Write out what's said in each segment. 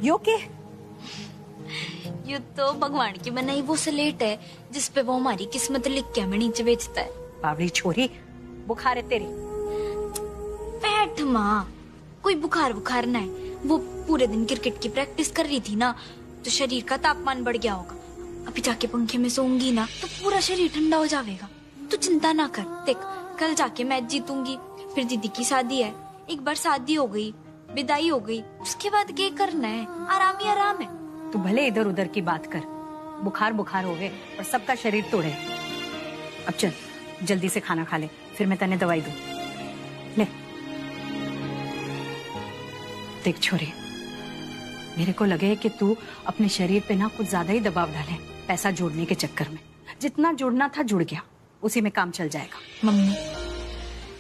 You okay? ये तो भगवान की बनाई वो स्लेट है जिसपे वो हमारी किस्मत लिख के हमें नीचे बेचता है। बावली छोरी, बुखार है तेरी? बैठ माँ, कोई बुखार बुखार ना है। वो पूरे दिन क्रिकेट की प्रैक्टिस कर रही थी ना, तो शरीर का तापमान बढ़ गया होगा। अभी जाके पंखे में सोऊंगी ना तो पूरा शरीर ठंडा हो जाएगा। तू चिंता ना कर, देख कल जाके मैच जीतूंगी। फिर दीदी की शादी है, एक बार शादी हो गई, विदाई हो गई, उसके बाद क्या करना है? आराम ही आराम है। तू भले इधर उधर की बात कर, बुखार बुखार हो गए और सबका शरीर तोड़े। अब चल जल्दी से खाना खा ले, फिर मैं तने दवाई दूं। ले देख छोरी, मेरे को लगे कि तू अपने शरीर पे ना कुछ ज्यादा ही दबाव डाले पैसा जोड़ने के चक्कर में। जितना जुड़ना था जुड़ गया, उसी में काम चल जाएगा। मम्मी,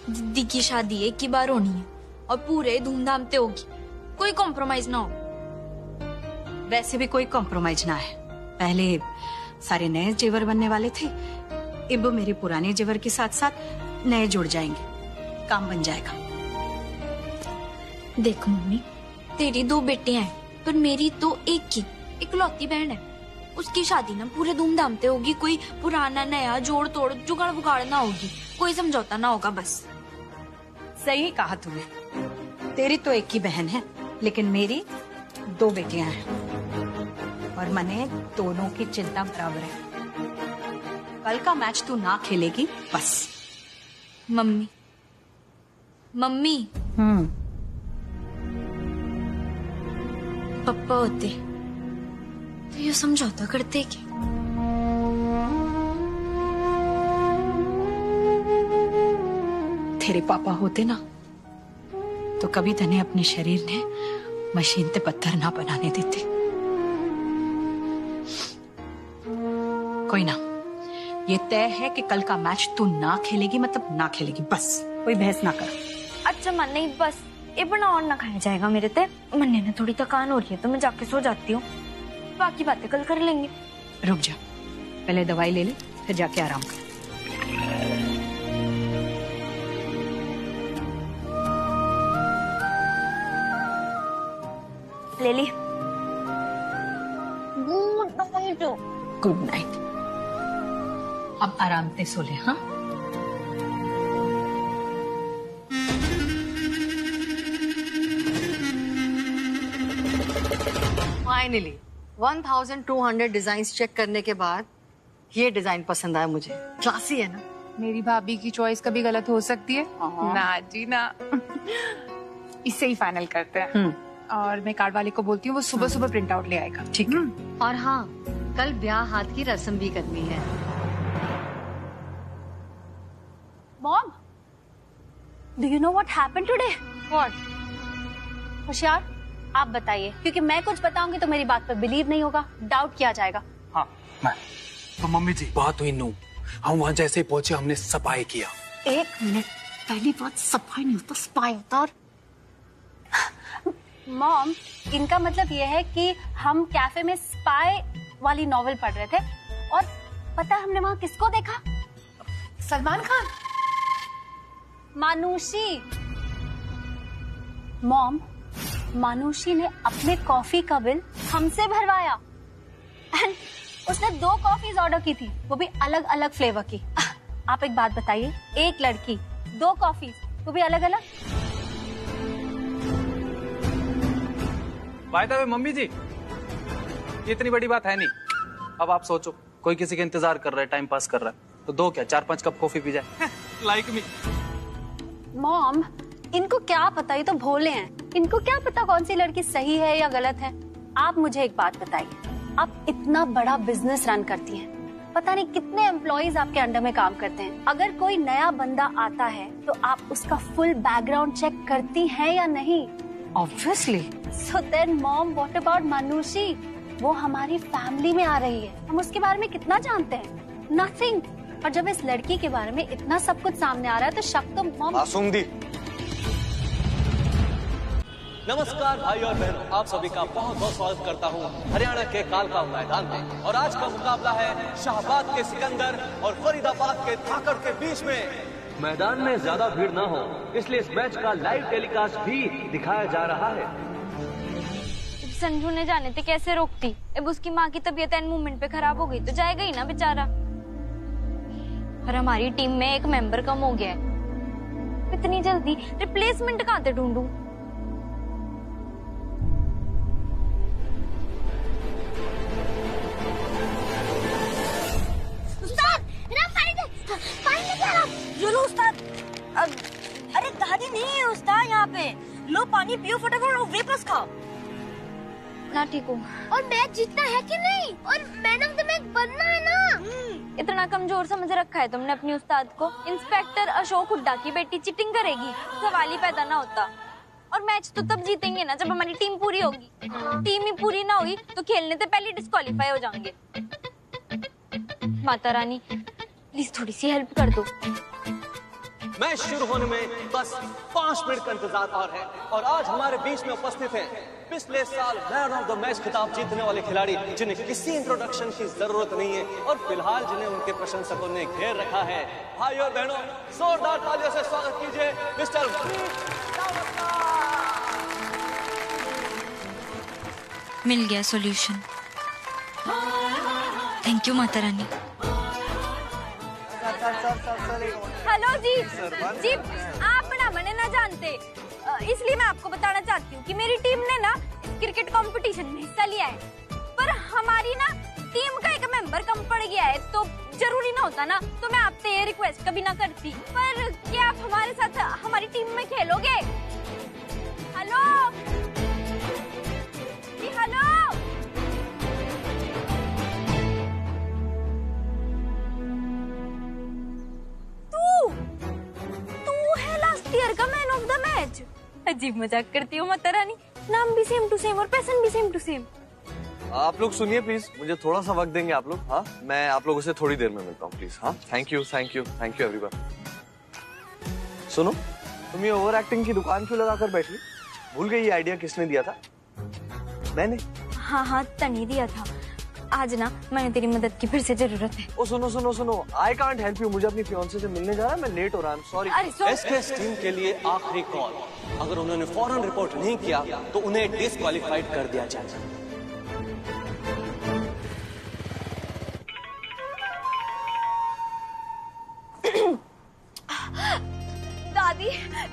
दीदी की शादी एक ही बार होनी है और पूरे धूमधाम से होगी, कोई कॉम्प्रोमाइज ना हो। वैसे भी कोई कॉम्प्रोमाइज ना है। पहले सारे नए जेवर बनने वाले थे, अब मेरे पुराने जेवर के साथ साथ नए जुड़ जाएंगे, काम बन जाएगा। देख मम्मी, तेरी 2 बेटियां हैं पर मेरी तो एक ही इकलौती बहन है। उसकी शादी ना पूरे धूमधाम से होगी, कोई पुराना नया जोड़ तोड़ जुगाड़ बुगाड़ ना होगी, कोई समझौता ना होगा बस। सही कहा तूने, तेरी तो एक ही बहन है लेकिन मेरी 2 बेटियां हैं और मने दोनों की चिंता बराबर है। कल का मैच तू ना खेलेगी बस। मम्मी मम्मी पप्पा होते तो ये समझौता करते क्या? तेरे पापा होते ना तो कभी तने अपने शरीर ने मशीन पे पत्थर ना बनाने देते। कोई ना, ये तय है कि कल का मैच तू ना खेलेगी, मतलब ना खेलेगी बस, कोई बहस ना कर। अच्छा मन नहीं, बस ये बना और ना खाया जाएगा मेरे ते। मन्ने ने थोड़ी थकान हो रही है तो मैं जाके सो जाती हूँ, बाकी बातें कल कर लेंगे। रुक जा, पहले दवाई ले ले फिर जाके आराम कर। ले ली। Good night. अब आराम से सो ले। हाँ फाइनली 1200 डिजाइन्स चेक करने के बाद ये डिजाइन पसंद आया मुझे। क्लासी है ना। मेरी भाभी की चॉइस कभी गलत हो सकती है ना जी ना। इससे ही फाइनल करते हैं। और मैं कार्ड वाले को बोलती हूँ वो सुबह सुबह प्रिंट आउट ले आएगा। ठीक है। और हाँ, कल ब्याह हाथ की रस्म भी करनी है। Mom, do you know what happened today? What? होशियार आप बताइए, क्योंकि मैं कुछ बताऊंगी तो मेरी बात पर बिलीव नहीं होगा, डाउट किया जाएगा। हाँ मैं तो मम्मी जी, बात हुई नू, हम वहाँ जैसे ही पहुंचे हमने सफाई किया। 1 मिनट, पहली बात सफाई नहीं होता, स्पाई होता। मॉम, इनका मतलब यह है कि हम कैफे में स्पाई वाली नॉवेल पढ़ रहे थे और पता है हमने वहाँ किसको देखा? सलमान खान। मानुषी। मॉम, मानुषी ने अपने कॉफी का बिल हमसे भरवाया एंड उसने 2 कॉफीज ऑर्डर की थी, वो भी अलग अलग फ्लेवर की। आप एक बात बताइए, एक लड़की 2 कॉफीज, वो भी अलग अलग। बाय द वे मम्मी जी, ये इतनी बड़ी बात है नहीं। अब आप सोचो, कोई किसी का इंतजार कर रहा है, टाइम पास कर रहा है, तो 2 क्या 4-5 कप कॉफी पी जाए। Like me. मॉम, इनको क्या पता, ये तो भोले हैं, इनको क्या पता कौन सी लड़की सही है या गलत है। आप मुझे एक बात बताइए, आप इतना बड़ा बिजनेस रन करती हैं, पता नहीं कितने एम्प्लॉइज आपके अंडर में काम करते हैं। अगर कोई नया बंदा आता है तो आप उसका फुल बैकग्राउंड चेक करती हैं या नहीं? Obviously. So then mom, what about Manushi? वो हमारी फैमिली में आ रही है, हम उसके बारे में कितना जानते हैं? नथिंग। और जब इस लड़की के बारे में इतना सब कुछ सामने आ रहा है तो शक तो मॉम। मासूम दी। नमस्कार भाई और बहनों, आप सभी का बहुत बहुत स्वागत करता हूं हरियाणा के कालका मैदान में। और आज का मुकाबला है शाहबाद के सिकंदर और फरीदाबाद के धाकड़ के बीच में। मैदान में ज्यादा भीड़ ना हो इसलिए इस मैच का लाइव टेलीकास्ट भी दिखाया जा रहा है। संजू ने जाने थे कैसे रोकती। अब उसकी माँ की तबीयत एंड मूवमेंट पे खराब हो गई तो जाएगा ही ना बेचारा। और हमारी टीम में एक मेंबर कम हो गया है, इतनी जल्दी रिप्लेसमेंट कहाँ से ढूंढूं? जरूर उस्ताद। अरे दादी नहीं है उस्ताद यहाँ पे। लो पानी पियो फटाफट और वेपर्स खाओ। ना ठीक हूँ। और मैच जीतना है कि नहीं? और मैन ऑफ द मैच बनना है ना? इतना कमजोर समझ रखा है तुमने अपनी उस्ताद को। इंस्पेक्टर अशोक हुड्डा की बेटी चीटिंग करेगी, सवाल ही पैदा ना होता। और मैच तो तब जीतेंगे ना जब हमारी टीम पूरी होगी। टीम ही पूरी ना हुई तो खेलने से पहले डिस्क्वालीफाई हो जाएंगे। माता रानी प्लीज थोड़ी सी हेल्प कर दो। मैच शुरू होने में बस 5 मिनट का इंतजार और है और आज हमारे बीच में उपस्थित हैं पिछले साल मैन ऑफ द मैच खिताब जीतने वाले खिलाड़ी जिन्हें किसी इंट्रोडक्शन की जरूरत नहीं है और फिलहाल जिन्हें उनके प्रशंसकों ने घेर रखा है। भाई और बहनों, जोरदार तालियों से स्वागत कीजिए मिस्टर मिल गया solution. Thank you Mata Rani. Hello जी, आप ना मने ना जानते, इसलिए मैं आपको बताना चाहती हूँ कि मेरी टीम ने ना क्रिकेट कंपटीशन में हिस्सा लिया है, पर हमारी ना टीम का एक मेंबर कम पड़ गया है। तो जरूरी ना होता ना तो मैं आपसे ये रिक्वेस्ट कभी ना करती, पर क्या आप हमारे साथ हमारी टीम में खेलोगे? हेलो जी, हेलो। का मैन ऑफ द मैच। अजीब मजाक करती हो माता रानी। नाम भी सेम टू सेम और पैसन भी सेम टू सेम। आप लोग सुनिए प्लीज, मुझे थोड़ा सा वक्त देंगे आप लोग? हाँ, मैं आप लोगों से थोड़ी देर में मिलता हूँ प्लीज। हाँ, thank you thank you thank you everyone. सुनो, तुम ये ओवर एक्टिंग की दुकान क्यों लगा कर बैठी? भूल गई ये आइडिया किसने दिया था? मैंने। हाँ तनी दिया था। आज ना मैंने तेरी मदद की फिर से जरूरत है। ओ सुनो सुनो सुनो, आई कांट हेल्प यू। मुझे अपनी फियांसे से मिलने जा रहा है, मैं लेट हो रहा हूँ, सॉरी। एसकेएस टीम के लिए आखिरी कॉल। अगर उन्होंने फौरन रिपोर्ट नहीं किया तो उन्हें डिस्क्वालीफाइड कर दिया जाएगा। दादी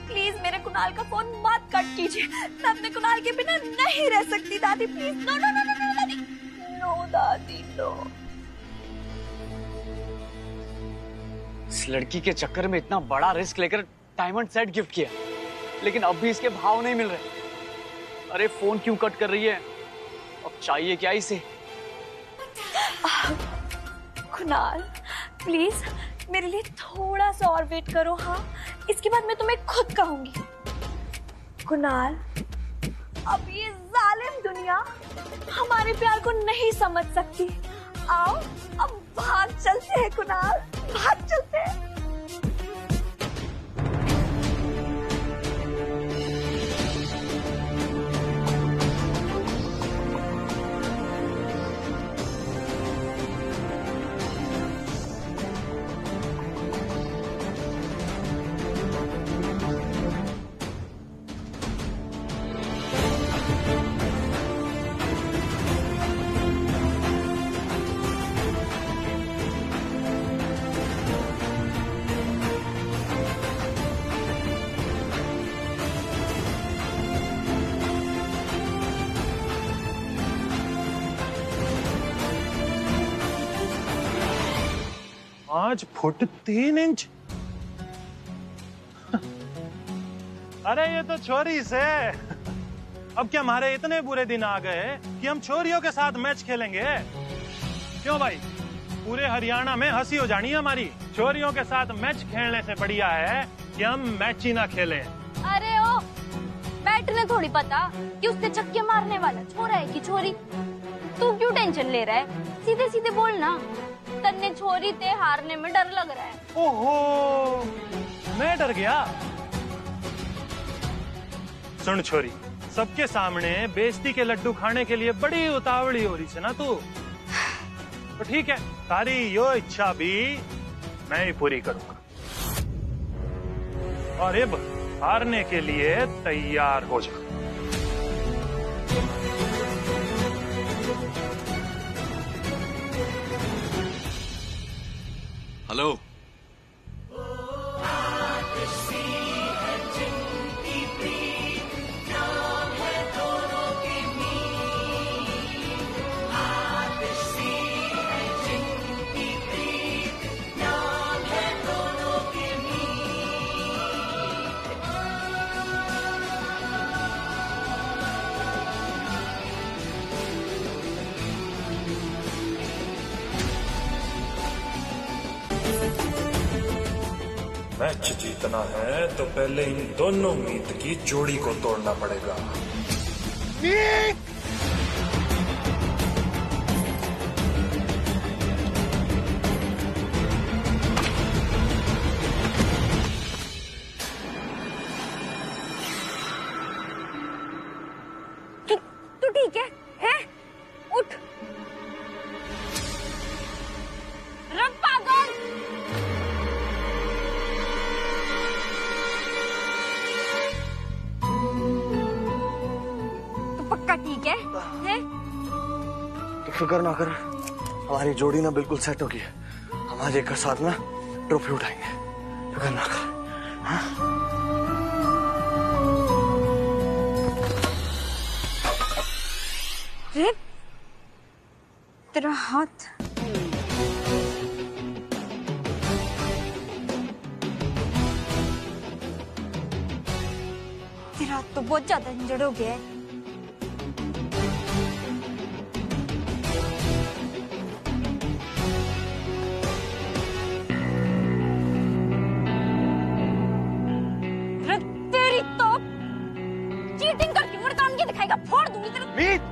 प्लीज मेरे कुणाल का फोन मत कट कीजिए। मैं अपने कुणाल के बिना नहीं रह सकती दादी, please. No no no no दादी, नो दादी नो। इस लड़की के चक्कर में इतना बड़ा रिस्क लेकर डायमंड सेट गिफ्ट किया, लेकिन अब भी इसके भाव नहीं मिल रहे। अरे फोन क्यों कट कर रही है? अब चाहिए क्या इसे? कुणाल प्लीज मेरे लिए थोड़ा सा और वेट करो। हाँ, इसके बाद मैं तुम्हें खुद कहूंगी। कुणाल, अब ये जालिम दुनिया हमारे प्यार को नहीं समझ सकती। आओ अब भाग चलते हैं कुणाल, भाग चलते हैं। आज फुट 3 इंच। अरे ये तो छोरी से। अब क्या हमारे इतने बुरे दिन आ गए कि हम छोरियों के साथ मैच खेलेंगे? क्यों भाई, पूरे हरियाणा में हंसी हो जानी है हमारी। छोरियों के साथ मैच खेलने से बढ़िया है कि हम मैच ही ना खेलें। अरे ओ, बैठने थोड़ी पता कि उससे चक्के मारने वाला छोरा है कि छोरी। तू क्यों टेंशन ले रहा है? सीधे सीधे बोल ना। तन्ने छोरी ते हारने में डर लग रहा है। ओहो, मैं डर गया। सुन छोरी, सबके सामने बेइज्जती के लड्डू खाने के लिए बड़ी उतावली हो रही है ना तू। तो ठीक है, तारी यो इच्छा भी मैं ही पूरी करूंगा। और अब हारने के लिए तैयार हो जा। हेलो। मैच जीतना है तो पहले इन दोनों मीत की जोड़ी को तोड़ना पड़ेगा। तू ठीक है? हैं? उठ। रब पागल। तू पक्का ठीक है? हैं? तो फिक्र ना कर, हमारी जोड़ी ना बिल्कुल सेट होगी। हम आज एक साथ ना ट्रॉफी उठाएंगे, फिक्र ना कर। हाँ? रे, तेरा हाथ। तेरा हाथ तो बहुत ज्यादा इंजर्ड हो गया है। रे, तेरी तो चीटिंग करके मुर्दान के दिखाएगा, फोड़ दूंगी तेरे। मीत,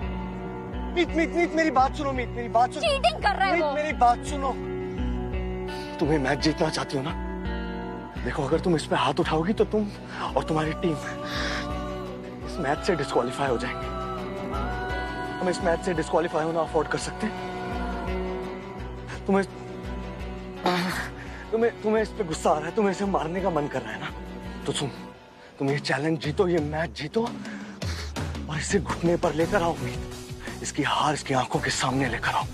मीत, मीत, मीत, मेरी बात सुनो मीत, मेरी बात सुनो। चीटिंग कर रहा है वो। मेरी बात सुनो। तुम्हें मैच जीतना चाहती हो ना? देखो, अगर तुम इस पे हाथ उठाओगी तो तुम और तुम्हारी टीम इस मैच से डिस्क्वालीफाई हो जाएंगे। हम इस मैच से डिस्क्वालीफाई होना अफोर्ड कर सकते हैं? तुम्हें इस पे गुस्सा आ रहा है, तुम्हें इसे मारने का मन कर रहा है ना? तो तुम ये चैलेंज जीतो, ये मैच जीतो और इसे घुटने पर लेकर आओ मीत। इसकी हार इसकी आंखों के सामने लेकर आओ।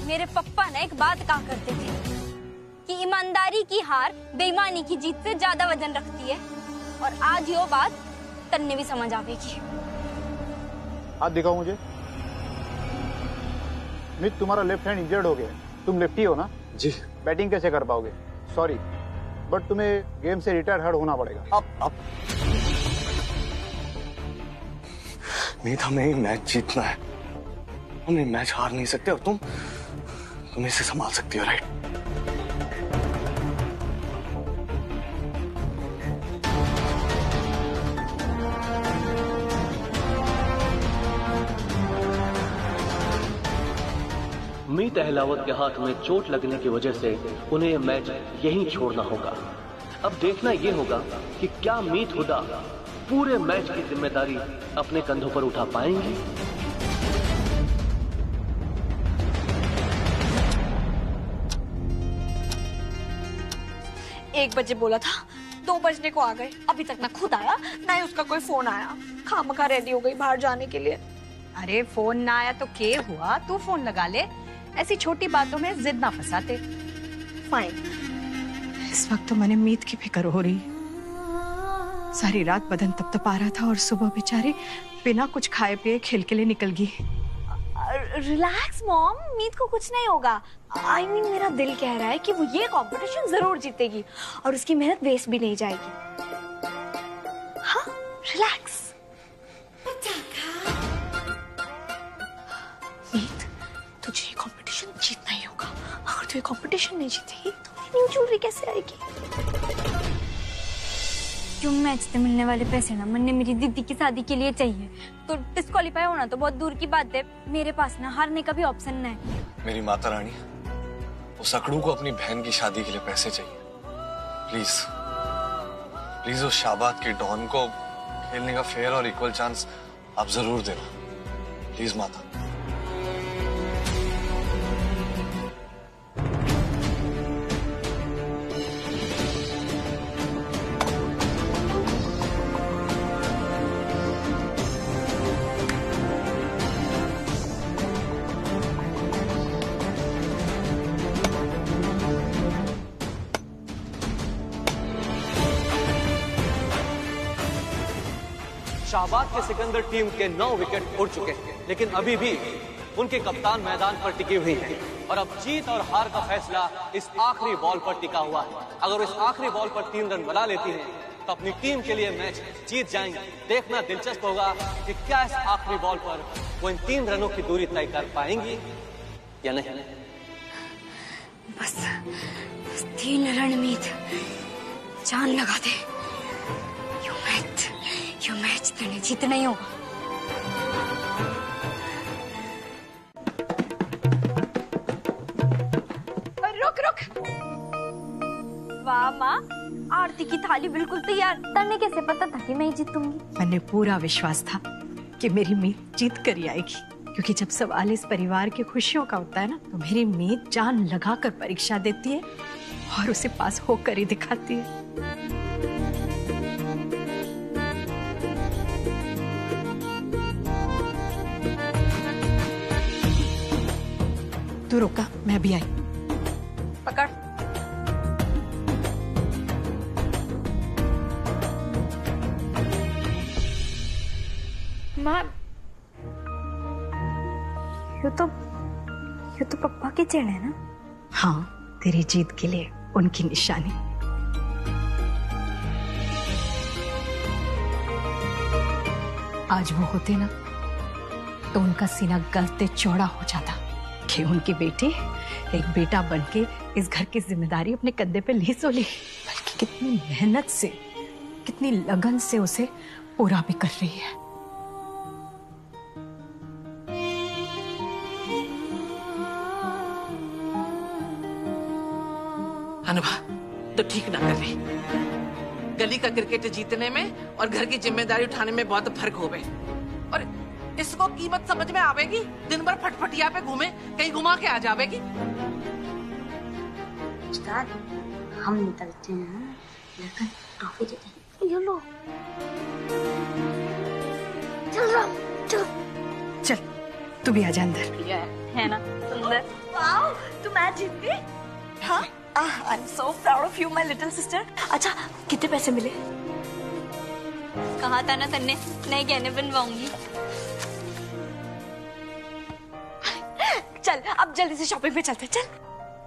मेरे पप्पा ने एक बात कहा करते थे कि ईमानदारी की हार बेईमानी की जीत से ज्यादा वजन रखती है, और आज ये बात तन्ने भी समझ आवेगी। हाथ दिखाओ मुझे। मीत, तुम्हारा लेफ्ट हैंड इंजर्ड हो गया। तुम लेफ्टी हो ना? जी। बैटिंग कैसे कर पाओगे? सॉरी, बट तुम्हें गेम से रिटायर होना पड़ेगा। अब मीत, हमें मैच जीतना है, हम मैच हार नहीं सकते, और तुम इसे संभाल सकती हो, राइट? मीत अहलावत के हाथ में चोट लगने की वजह से उन्हें यह मैच यहीं छोड़ना होगा। अब देखना यह होगा कि क्या मीत हुदा पूरे मैच की जिम्मेदारी अपने कंधों पर उठा पाएंगी। 1 बजे बोला था, 2 बजने को आ गए, अभी तक ना खुद आया ना ही उसका कोई फोन आया। खामखा रेडी हो गई बाहर जाने के लिए। अरे फोन ना आया तो क्या हुआ, तू फोन लगा ले। ऐसी छोटी बातों में जिद ना फंसाते। फाइन। इस वक्त तो मैंने मीत की फिक्र हो रही। सारी रात बदन तपतपा रहा था और सुबह बेचारी बिना कुछ खाए पिए खेल के लिए निकल गई। रिलैक्स मॉम, मीत को कुछ नहीं होगा। I mean, मेरा दिल कह रहा है कि वो ये कंपटीशन जरूर जीतेगी और उसकी मेहनत वेस्ट भी नहीं जाएगी। हाँ, रिलैक्स। मीत, तुझे ये कंपटीशन जीतना ही होगा। अगर तू ये कंपटीशन नहीं जीतेगी तो मेरी न्यू ज्वेलरी कैसे आएगी? जो मैच से मिलने वाले पैसे ना मैंने मेरी दीदी की शादी के लिए चाहिए, तो डिस्क्वालीफाई होना तो बहुत दूर की बात है। मेरे पास ना हारने का भी ऑप्शन नहीं। मेरी माता रानी, उस अकड़ू को अपनी बहन की शादी के लिए पैसे चाहिए। प्लीज प्लीज उस शाबाद के डॉन को खेलने का फेयर और इक्वल चांस आप जरूर देना, प्लीज माता। शाहबाद के सिकंदर टीम के 9 विकेट उड़ चुके हैं, लेकिन अभी भी उनके कप्तान मैदान पर टिके हुए हैं और अब जीत और हार का फैसला इस आखिरी बॉल पर टिका हुआ है। अगर वो इस आखिरी बॉल पर 3 रन बना लेती हैं तो अपनी टीम के लिए मैच जीत जाएंगे। देखना दिलचस्प होगा कि क्या इस आखिरी बॉल पर वो इन 3 रनों की दूरी तय कर पाएंगी या नहीं। बस 3 रन मीत, जान लगा दे। यो मैच तने जीतना ही होगा। रुक। वाह माँ, आरती की थाली बिल्कुल तैयार। तने कैसे पता था कि मैं ही जीतूंगी? मैंने पूरा विश्वास था कि मेरी मीत जीत कर ही आएगी, क्योंकि जब सवाल इस परिवार की खुशियों का होता है ना, तो मेरी मीत जान लगाकर परीक्षा देती है और उसे पास होकर ही दिखाती है। तू रुका, मैं भी आई। पकड़। माँ, ये तो पप्पा की चेन है ना? हाँ, तेरी जीत के लिए उनकी निशानी। आज वो होते ना तो उनका सीना गलते चौड़ा हो जाता कि उनके बेटे एक बेटा बनके इस घर की जिम्मेदारी अपने कंधे पे ली सो ली, बल्कि कितनी मेहनत से, कितनी लगन से उसे पूरा भी कर रही है। अनुभा तो ठीक ना कर रही। गली का क्रिकेट जीतने में और घर की जिम्मेदारी उठाने में बहुत फर्क हो गए। और इसको कीमत समझ में आवेगी? दिन भर फटफटिया पे घूमे, कहीं घुमा के आ जावेगी। उस्ताद, हम निकलते हैं, लेकिन ट्रॉफी देते हैं। ये लो। चल। चल, तू भी आजा अंदर। है ना सुंदर? वाओ, तू मैच जीत गई। हाँ, I am so proud of you my little sister. अच्छा, कितने पैसे मिले? कहा था ना तन्ने, नए गहने बनवाऊंगी। चल, अब जल्दी से शॉपिंग पे चलते। चल,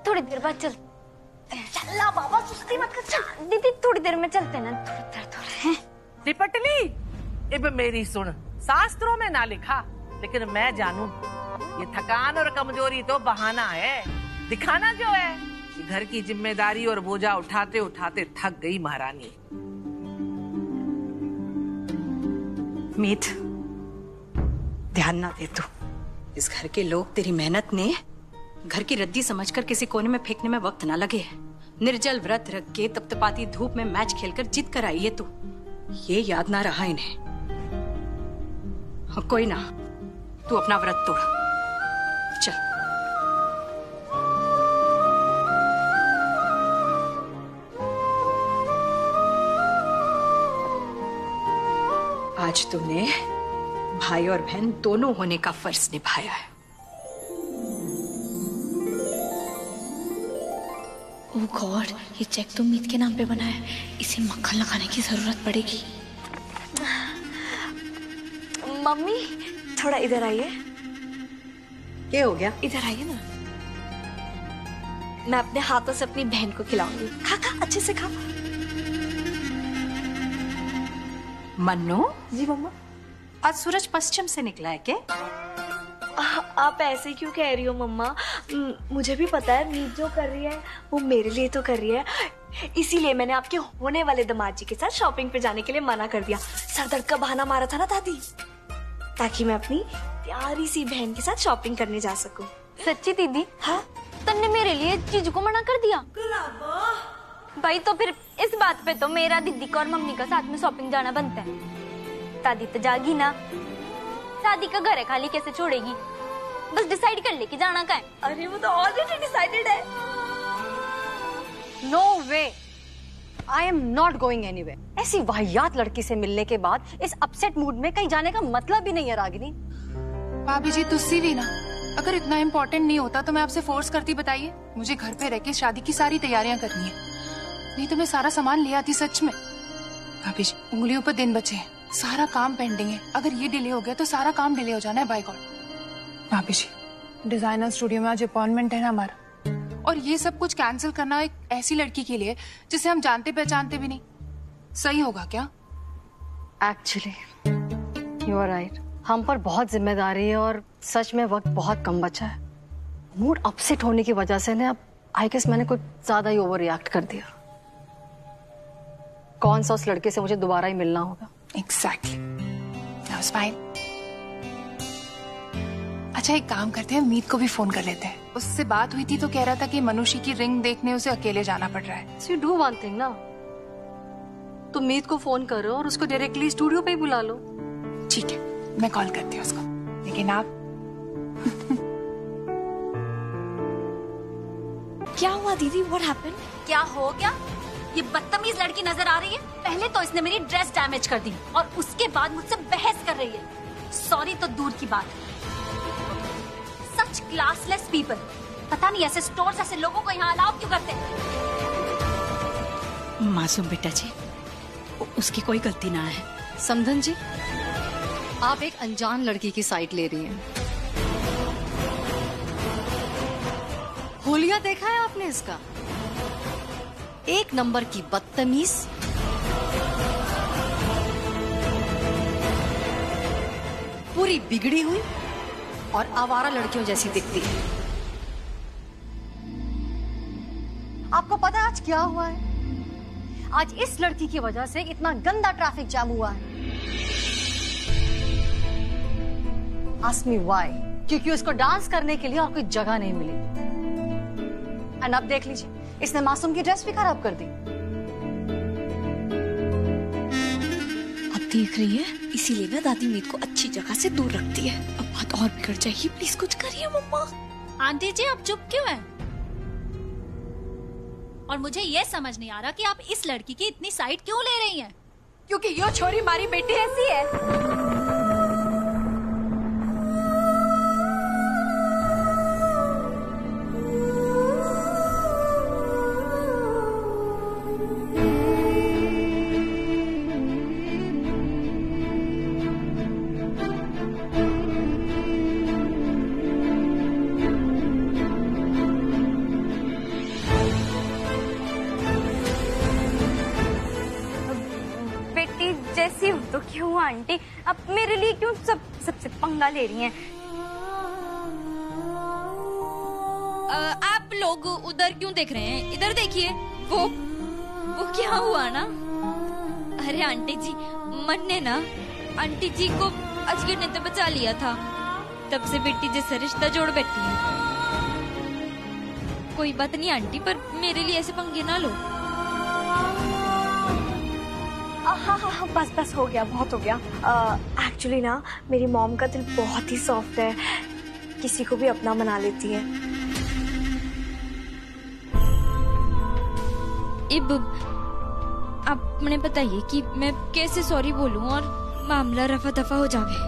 थोड़ी देर बाद चल। चल ना बाबा, सुस्ती मत कर। चल दीदी, थोड़ी देर में चलते ना, थोड़ा। तिपटली, अब मेरी सुन, शास्त्रों में ना लिखा, लेकिन मैं जानू ये थकान और कमजोरी तो बहाना है, दिखाना जो है। घर की जिम्मेदारी और बोझा उठाते उठाते थक गई महारानी। मीत, ध्यान ना दे तू। इस घर के लोग तेरी मेहनत ने घर की रद्दी समझकर किसी कोने में फेंकने में वक्त ना लगे। निर्जल व्रत रख के तपतपाती धूप में मैच खेलकर जीत कर आई है तू। ये याद ना रहा इन्हें। हाँ, कोई ना, तू अपना व्रत तोड़। चल। आज तूने भाई और बहन दोनों होने का फर्ज निभाया है। ओह गॉड, ये चेक तो मीत के नाम पे बना है, इसे मक्खन लगाने की जरूरत पड़ेगी। मम्मी, थोड़ा इधर आइए। क्या हो गया? इधर आइए ना। मैं अपने हाथों से अपनी बहन को खिलाऊंगी। खा, अच्छे से खा। मन्नू। जी मम्मा। आज सूरज पश्चिम से निकला है क्या? आप ऐसे क्यों कह रही हो मम्मा? मुझे भी पता है मीत जो कर रही है वो मेरे लिए तो कर रही है, इसीलिए मैंने आपके होने वाले दामाद जी के साथ शॉपिंग पे जाने के लिए मना कर दिया। सरदर्द का बहाना मारा था ना दादी, ताकि मैं अपनी प्यारी सी बहन के साथ शॉपिंग करने जा सकूं। सच्ची दीदी? हाँ, तन्ने मेरे लिए चीज को मना कर दिया। भाई तो फिर इस बात पे तो मेरा दीदी का और मम्मी का साथ में शॉपिंग जाना बनता है। दादी तो जागी ना, शादी का घर है, खाली कैसे छोड़ेगी? बस डिसाइड कर ले कि जाना कहाँ है। अरे वो तो ऑलरेडी डिसाइडेड है। No way, I am not going anywhere. ऐसी वाहियात लड़की से मिलने के बाद इस अपसेट मूड में कहीं जाने का मतलब ही नहीं है रागिनी। भाभी जी तुझसे भी ना, अगर इतना इम्पोर्टेंट नहीं होता तो मैं आपसे फोर्स करती। बताइए, मुझे घर पे रह के शादी की सारी तैयारियां करनी है, नहीं तो मैं सारा सामान ले आती। सच में भाभी जी, उंगलियों पर दिन बचे हैं, सारा काम पेंडिंग है, अगर ये डिले हो गया तो सारा काम डिले हो जाना है। By God. भाभी जी, डिजाइनर स्टूडियो में आज अपॉइंटमेंट है ना हमारा, और ये सब कुछ कैंसिल करना एक ऐसी लड़की के लिए जिसे हम जानते पहचानते भी नहीं, सही होगा क्या? एक्चुअली यू आर राइट, हम पर बहुत जिम्मेदारी है और सच में वक्त बहुत कम बचा है। मूड अपसेट होने की वजह से ना आई गेस मैंने कुछ ज्यादा ही ओवर रिएक्ट कर दिया। कौन सा उस लड़के से मुझे दोबारा ही मिलना होगा। Exactly, that was fine. अच्छा एक काम करते हैं, मीत को भी फोन कर लेते हैं। उससे बात हुई थी तो कह रहा था कि मनुष्य की रिंग देखने उसे अकेले जाना पड़ रहा है। So you do one thing ना, तुम मीत को फोन करो और उसको डायरेक्टली स्टूडियो पे ही बुला लो। ठीक है, मैं कॉल करती हूँ उसको। लेकिन आप क्या हुआ दीदी? What happened? क्या हो गया? ये बदतमीज लड़की नजर आ रही है। पहले तो इसने मेरी ड्रेस डैमेज कर दी और उसके बाद मुझसे बहस कर रही है। सॉरी तो दूर की बात, सच क्लासलेस पीपल। पता नहीं ऐसे स्टोर्स ऐसे लोगों को यहाँ अलाउ क्यों करते हैं। मासूम बेटा जी, उसकी कोई गलती ना है। समधन जी, आप एक अनजान लड़की की साइड ले रही हैं। होलिया देखा है आपने इसका? एक नंबर की बदतमीज। पूरी बिगड़ी हुई और आवारा लड़कियों जैसी दिखती है। आपको पता है आज क्या हुआ है? आज इस लड़की की वजह से इतना गंदा ट्रैफिक जाम हुआ है। Ask me why? क्योंकि उसको डांस करने के लिए और कोई जगह नहीं मिली। एंड अब देख लीजिए, इसने मासूम की ड्रेस भी खराब कर दी। अब देख रही है, इसीलिए ना दादी मीत को अच्छी जगह से दूर रखती है। अब बात और बिगड़ जाएगी। प्लीज कुछ करिए मम्मा। आंटी जी आप चुप क्यों हैं? और मुझे ये समझ नहीं आ रहा कि आप इस लड़की की इतनी साइड क्यों ले रही हैं? क्योंकि यो छोरी मारी बेटी ऐसी है। जैसी तो क्यों आंटी, अब मेरे लिए क्यों सबसे पंगा ले रही हैं? आप लोग उधर क्यों देख रहे हैं? इधर देखिए, वो क्या हुआ ना। अरे आंटी जी, मन ने ना आंटी जी को अजगर ने तो बचा लिया था, तब से बेटी जैसे रिश्ता जोड़ बैठी है। कोई बात नहीं आंटी, पर मेरे लिए ऐसे पंगे ना लो। हाँ, बस हो गया, बहुत हो गया। एक्चुअली ना मेरी मॉम का दिल बहुत ही सॉफ्ट है, किसी को भी अपना बना लेती है। अब आप मुझे बताइए कि मैं कैसे सॉरी बोलूं और मामला रफा दफा हो जावे।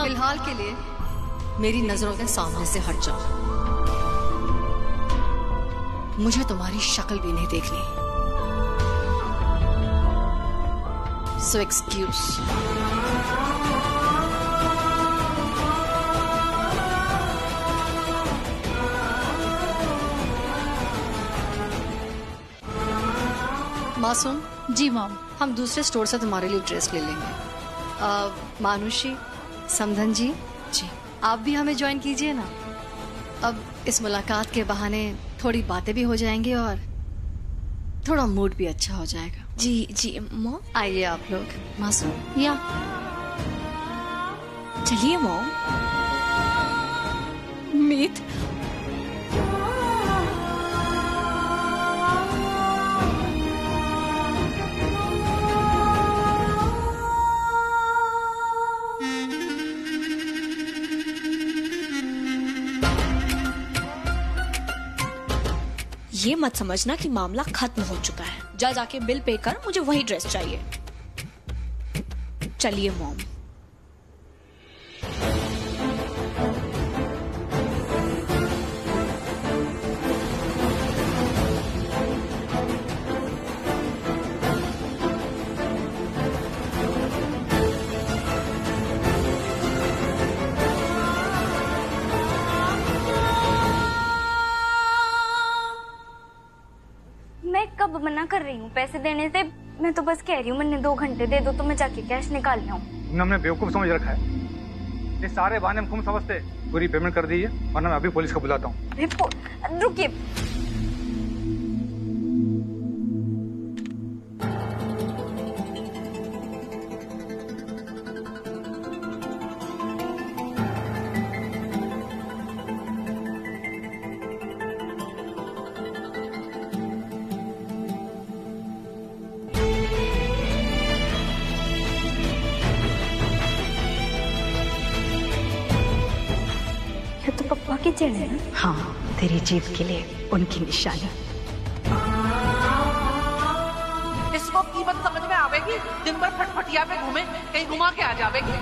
फिलहाल के लिए मेरी नजरों के सामने से हट जाओ। मुझे तुम्हारी शक्ल भी नहीं देखनी। So excuse. मासूम जी मॉम, हम दूसरे स्टोर से तुम्हारे लिए ड्रेस ले लेंगे। मानुषी, समधन जी, आप भी हमें ज्वाइन कीजिए ना। अब इस मुलाकात के बहाने थोड़ी बातें भी हो जाएंगी और थोड़ा मूड भी अच्छा हो जाएगा। जी मॉम, आइए आप लोग। मासूम, या चलिए मॉम। मीत, ये मत समझना कि मामला खत्म हो चुका है। जा जाके बिल पे कर, मुझे वही ड्रेस चाहिए। चलिए मॉम। कब मना कर रही हूँ पैसे देने से? मैं तो बस कह रही हूँ मैंने 2 घंटे दे दो तो मैं जाके कैश निकाल लाऊं। तुमने हमने बेवकूफ समझ रखा है। ये सारे बहाने हम तुम समझते। पूरी पेमेंट कर दी है वरना मैं अभी पुलिस को बुलाता हूँ। रुकिए, ये तो पप्पा की चेन है ना? हाँ, तेरी जीत के लिए उनकी निशानी। इसको कीमत समझ में आवेगी? दिन भर फटफटिया पे घूमे, कहीं घुमा के आ जावेगी।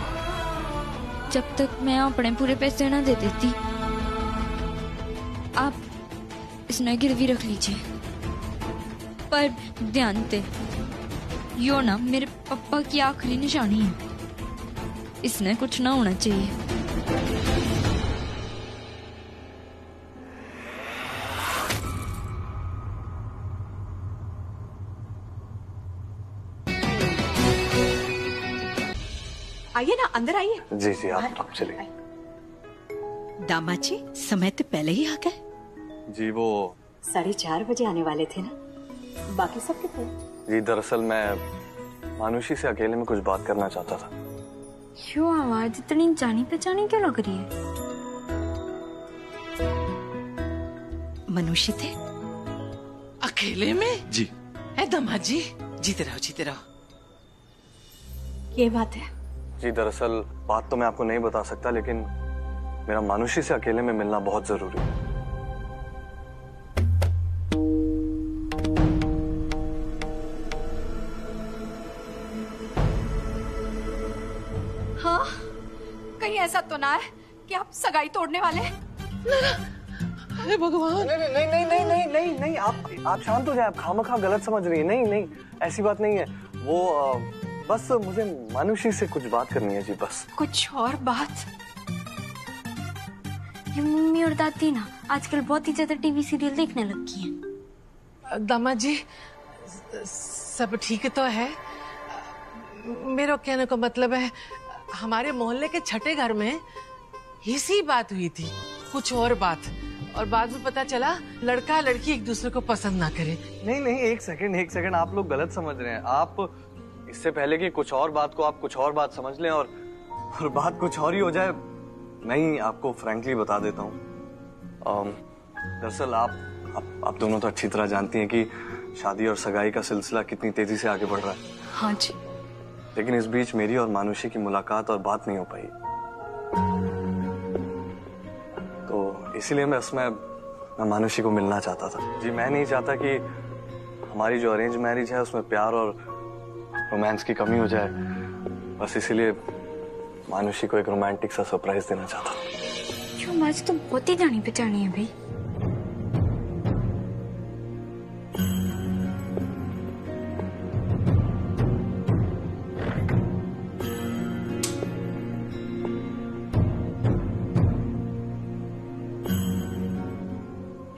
जब तक मैं अपने पूरे पैसे ना दे देती, आप इसने गिरवी रख लीजिए। पर ध्यान दे, यो ना मेरे पापा की आखिरी निशानी है। इसने कुछ ना होना चाहिए। आइए ना, अंदर आइए। जी जी, आप चलिए। दामाद जी समय तो पहले ही आ गए। जी वो 4:30 बजे आने वाले थे ना, बाकी सब कितने? जी दरअसल मैं मानुषी से अकेले में कुछ बात करना चाहता था। क्यों आवाज इतनी जानी पहचानी क्यों लग रही है? मनुष्य थे अकेले में? जी। है दामाद जी, जीते रहो जीते रहो। ये बात है। जी दरअसल बात तो मैं आपको नहीं बता सकता, लेकिन मेरा मानुषी से अकेले में मिलना बहुत जरूरी है। हाँ, कहीं ऐसा तो ना है कि आप सगाई तोड़ने वाले हैं? अरे भगवान। नहीं नहीं नहीं नहीं नहीं नहीं नहीं, आप शांत हो जाए। आप खामखा गलत समझ रही है। नहीं नहीं, ऐसी बात नहीं है। वो बस मुझे मानुषी से कुछ बात करनी है जी, बस। कुछ और बात? ये मम्मी और दादी ना आजकल बहुत ही ज्यादा टीवी सीरियल देखने लगी हैं। दामाद जी सब ठीक तो है? मेरा कहने का मतलब है, हमारे मोहल्ले के छठे घर में इसी बात हुई थी, कुछ और बात, और बाद में पता चला लड़का लड़की एक दूसरे को पसंद ना करे। नहीं नहीं, एक सेकंड, आप लोग गलत समझ रहे हैं। आप इससे पहले कि कुछ और बात को आप कुछ और बात समझ लें और बात कुछ और ही हो जाए, मैं ही आपको फ्रैंकली बता देता हूँ। दरअसल आप दोनों तो अच्छी तरह जानती हैं कि शादी और सगाई का सिलसिला कितनी तेजी से आगे बढ़ रहा है। हाँ जी। लेकिन इस बीच मेरी और मानुषी की मुलाकात और बात नहीं हो पाई, तो इसीलिए मैं मानुषी को मिलना चाहता था। जी मैं नहीं चाहता कि हमारी जो अरेंज मैरिज है उसमें प्यार और रोमांस की कमी हो जाए, बस इसीलिए मानुषी को एक रोमांटिक सा सरप्राइज देना चाहता हूँ। क्यों, आज तो बहुत ही जानी पहचानी है भाई।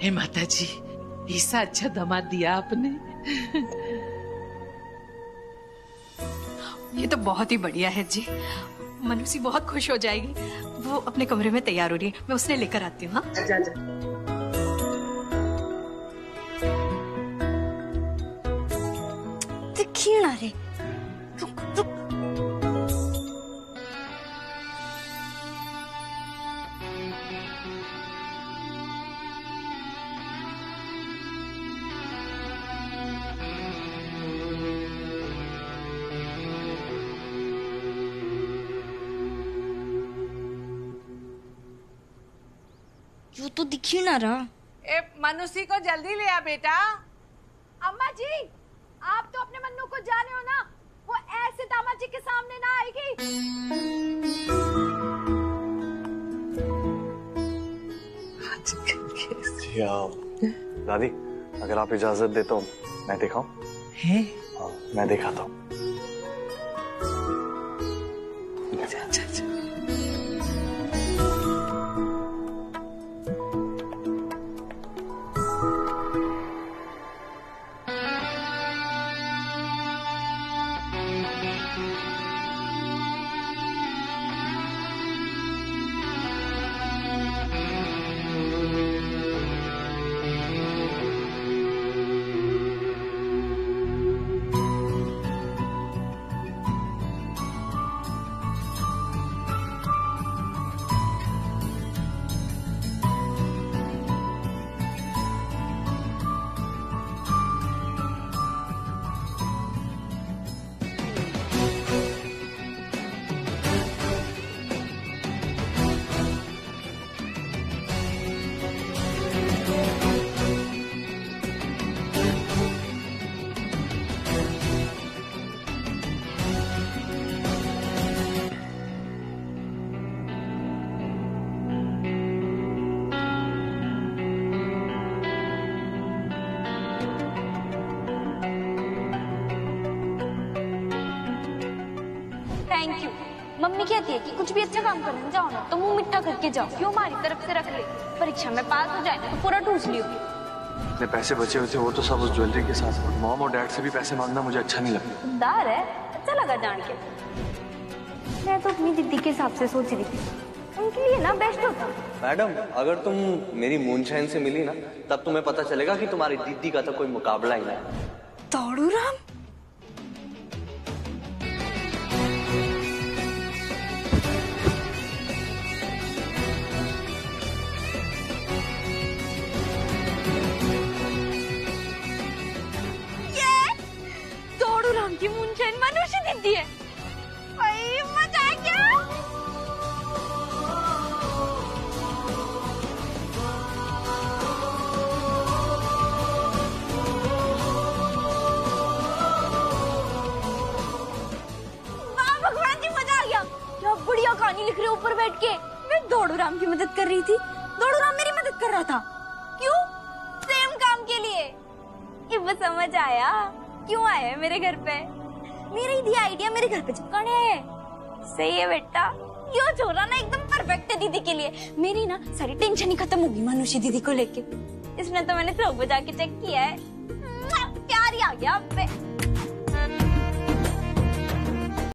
हे माता जी, ऐसा अच्छा दामाद दिया आपने। ये तो बहुत ही बढ़िया है जी। मनुषी बहुत खुश हो जाएगी। वो अपने कमरे में तैयार हो रही है, मैं उसने लेकर आती हूँ। हाँ जा जा। दक्षिणा रे, रुक रुक। जो तो दिख ही ना रहा। ए मनुषी को जल्दी ले आ बेटा। अम्मा जी, आप तो अपने मन्नू को जाने हो ना, वो ऐसे दामाद जी के सामने ना आएगी। जी दादी, अगर आप इजाजत देते हो मैं दिखाऊं? हाँ, मैं दिखाता हूँ। मम्मी कहती है कि कुछ भी अच्छा काम करने जाओ ना तो मुंह मिठा करके जाओ, क्यों हमारी तरफ से रख ले, परीक्षा में पास हो जाए तो पूरा ठूस लियो। इतने पैसे बचे हुए थे वो तो सब उस ज्वेलरी के साथ। मॉम और डैड से भी पैसे मांगना मुझे अच्छा नहीं लगता। दार है, अच्छा लगा जान के। मैं तो अपनी दीदी के हिसाब से सोच रही थी, उनके लिए ना बेस्ट होता। मैडम, अगर तुम मेरी मूनशाइन से मिली ना तब तुम्हें पता चलेगा कि तुम्हारी दीदी का तो कोई मुकाबला ही नहीं। दौड़ू राम, की मूनशाइन मनुष्य दीदी है। भाई मजा आ गया। वाह भगवान जी, मजा आ गया। क्या बढ़िया कहानी लिख रहे हो ऊपर बैठ के। मैं दौड़ू राम की मदद कर रही थी, दौड़ू राम मेरी मदद कर रहा था। क्यों? सेम काम के लिए। ये बस समझ आया क्यों आए हैं मेरे घर पे। मेरी दी आइडिया मेरे घर पे चिपकाने है। सही है बेटा, यो छोरा ना एकदम परफेक्ट है दीदी के लिए। मेरी ना सारी टेंशन ही खत्म होगी मानुषी दीदी को लेके। इसमें तो मैंने सब बजा के चेक किया है, प्यार ही आ गया अब पे।